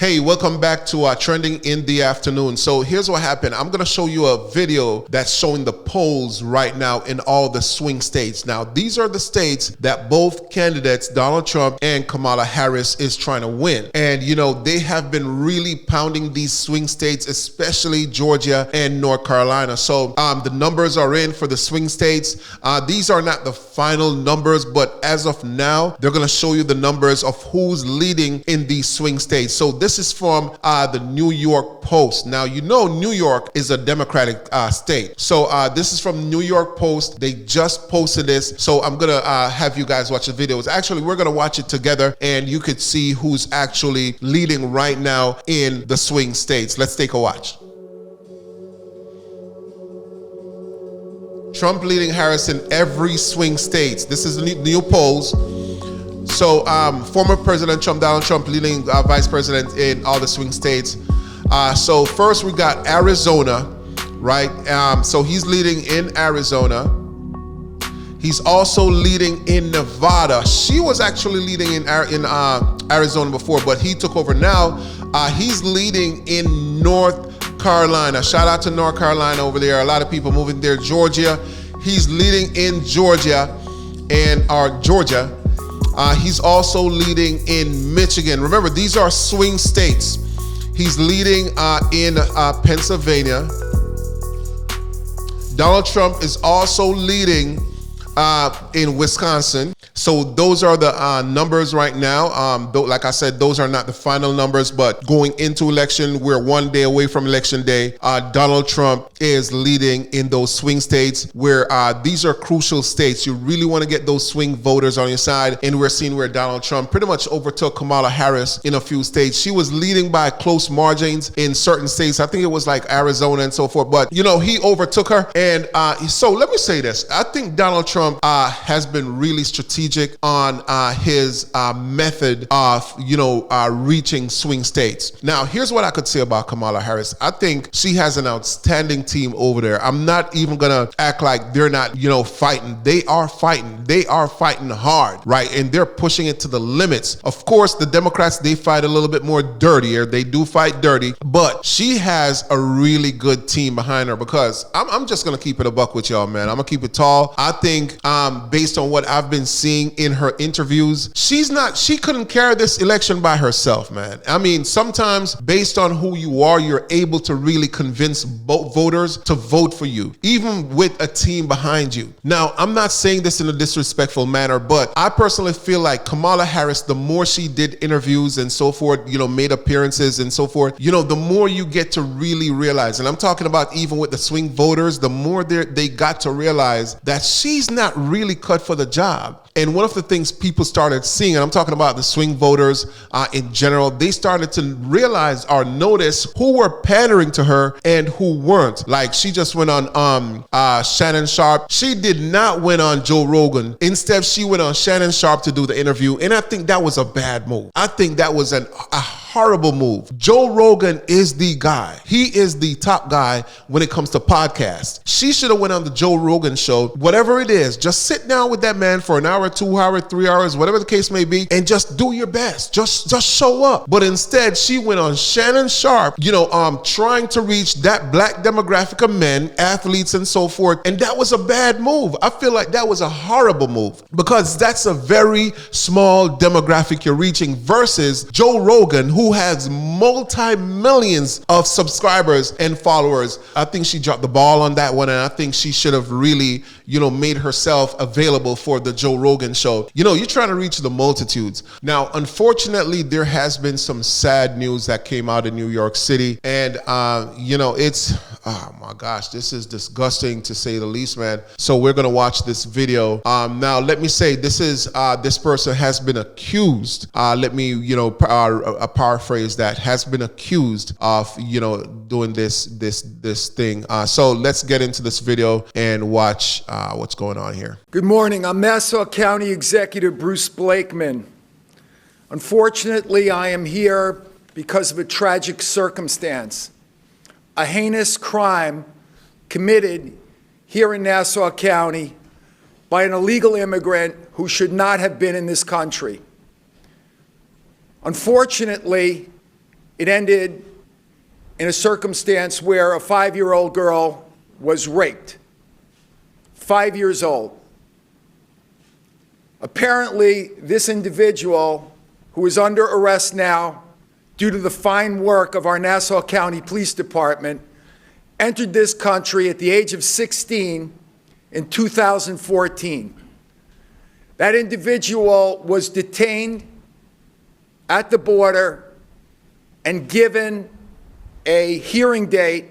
Hey, welcome back to Trending in the Afternoon. So here's what happened. I'm going to show you a video that's showing the polls right now in all the swing states. Now, these are the states that both candidates, Donald Trump and Kamala Harris, is trying to win. And, you know, they have been really pounding these swing states, especially Georgia and North Carolina. So the numbers are in for the swing states. These are not the final numbers, but as of now, they're going to show you the numbers of who's leading in these swing states. So this is from the New York Post. Now, you know, New York is a Democratic state. So this is from New York Post. They just posted this. So I'm going to have you guys watch the videos. Actually, we're going to watch it together and you could see who's actually leading right now in the swing states. Let's take a watch. Trump leading Harris in every swing states. This is the new polls. So former President Trump, Donald Trump, leading vice president in all the swing states. So first we got Arizona, right? So he's leading in Arizona. He's also leading in Nevada. She was actually leading in Arizona before, but he took over now. He's leading in North Carolina. Shout out to North Carolina over there. A lot of people moving there. Georgia. He's leading in Georgia and Georgia. He's also leading in Michigan. Remember, these are swing states. He's leading in Pennsylvania. Donald Trump is also leading in Wisconsin. So those are the numbers right now. Like I said, those are not the final numbers, but going into election, we're 1 day away from election day. Donald Trump is leading in those swing states where these are crucial states. You really want to get those swing voters on your side. And we're seeing where Donald Trump pretty much overtook Kamala Harris in a few states. She was leading by close margins in certain states. I think it was like Arizona and so forth. But, you know, he overtook her. And so let me say this. I think Donald Trump has been really strategic on his method of, reaching swing states. Now, here's what I could say about Kamala Harris. I think she has an outstanding team over there. I'm not even gonna act like they're not, fighting. They are fighting. They are fighting hard, right? And they're pushing it to the limits. Of course, the Democrats, they fight a little bit more dirtier. They do fight dirty, but she has a really good team behind her because I'm just gonna keep it a buck with y'all, man. I'm gonna keep it tall. I think based on what I've been seeing in her interviews, she couldn't carry this election by herself, man. I mean, sometimes based on who you are, you're able to really convince voters to vote for you, even with a team behind you. Now, I'm not saying this in a disrespectful manner, but I personally feel like Kamala Harris, the more she did interviews and so forth, made appearances and so forth, the more you get to really realize, and I'm talking about even with the swing voters, the more they got to realize that she's not really cut for the job. And one of the things people started seeing, and I'm talking about the swing voters in general, they started to realize or notice who were pandering to her and who weren't. Like, she just went on Shannon Sharpe. She did not went on Joe Rogan. Instead, she went on Shannon Sharpe to do the interview. And I think that was a bad move. I think that was a horrible move. Joe Rogan is the guy. He is the top guy when it comes to podcasts. She should have went on the Joe Rogan show, whatever it is. Just sit down with that man for an hour, 2 hours, 3 hours, whatever the case may be, and just do your best. Just show up. But instead, she went on Shannon Sharpe, trying to reach that black demographic of men, athletes, and so forth. And that was a bad move. I feel like that was a horrible move because that's a very small demographic you're reaching versus Joe Rogan, who has multi-millions of subscribers and followers. I think she dropped the ball on that one, and I think she should have really, made herself available for the Joe Rogan show. You're trying to reach the multitudes. Now, unfortunately, there has been some sad news that came out in New York City, and it's, oh my gosh, this is disgusting to say the least, man. So we're gonna watch this video. Now, let me say, this person has been accused. Let me, paraphrase that. Has been accused of, doing this thing. So let's get into this video and watch what's going on here. Good morning. I'm Nassau County Executive Bruce Blakeman. Unfortunately, I am here because of a tragic circumstance. A heinous crime committed here in Nassau County by an illegal immigrant who should not have been in this country. Unfortunately, It ended in a circumstance where a 5-year-old girl was raped. 5 years old. Apparently, this individual, who is under arrest now due to the fine work of our Nassau County Police Department, entered this country at the age of 16 in 2014. That individual was detained at the border and given a hearing date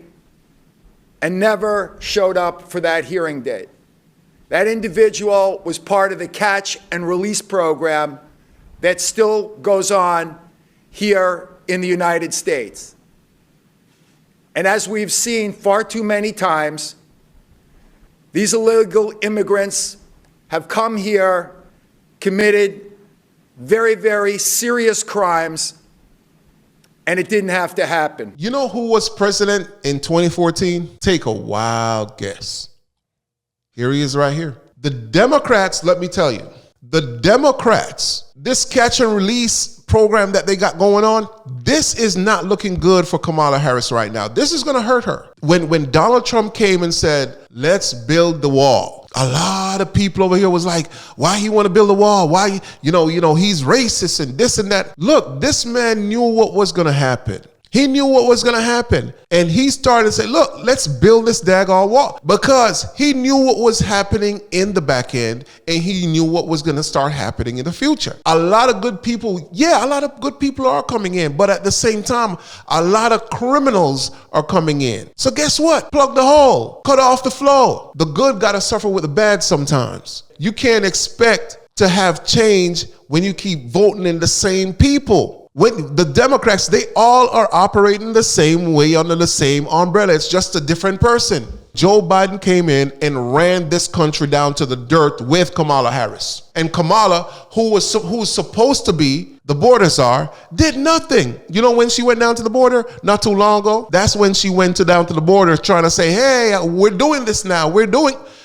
and never showed up for that hearing date. That individual was part of the catch and release program that still goes on here in the United States. And as we've seen far too many times, these illegal immigrants have come here, committed very, very serious crimes, and it didn't have to happen. You know who was president in 2014? Take a wild guess. Here he is right here. The Democrats, let me tell you, the Democrats, this catch and release program that they got going on, this is not looking good for Kamala Harris right now. This is going to hurt her. When Donald Trump came and said, let's build the wall, a lot of people over here was like, why he want to build a wall? Why, you know, he's racist and this and that. Look, this man knew what was going to happen. He knew what was going to happen. And he started to say, look, let's build this daggone wall. Because he knew what was happening in the back end, and he knew what was going to start happening in the future. A lot of good people are coming in. But at the same time, a lot of criminals are coming in. So guess what? Plug the hole. Cut off the flow. The good got to suffer with the bad sometimes. You can't expect to have change when you keep voting in the same people. When the Democrats, they all are operating the same way under the same umbrella. It's just a different person. Joe Biden came in and ran this country down to the dirt with Kamala Harris. And Kamala, who's supposed to be the border czar, did nothing. You know when she went down to the border not too long ago? That's when she went down to the border trying to say, hey, we're doing this now.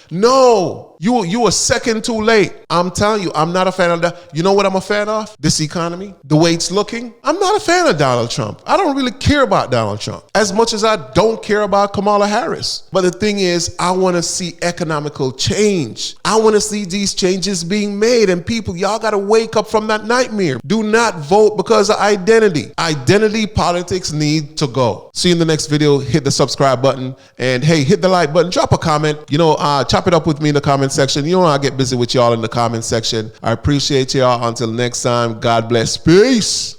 No, you a second too late. I'm telling you, I'm not a fan of that. You know what I'm a fan of? This economy, the way it's looking. I'm not a fan of Donald Trump. I don't really care about Donald Trump as much as I don't care about Kamala Harris. But the thing is, I want to see economical change. I want to see these changes being made. And people, y'all got to wake up from that nightmare. Do not vote because of identity. Identity politics need to go. See you in the next video. Hit the subscribe button. And hey, hit the like button. Drop a comment. Chop it up with me in the comment section. You know, I get busy with y'all in the comment section. I appreciate y'all. Until next time, God bless. Peace.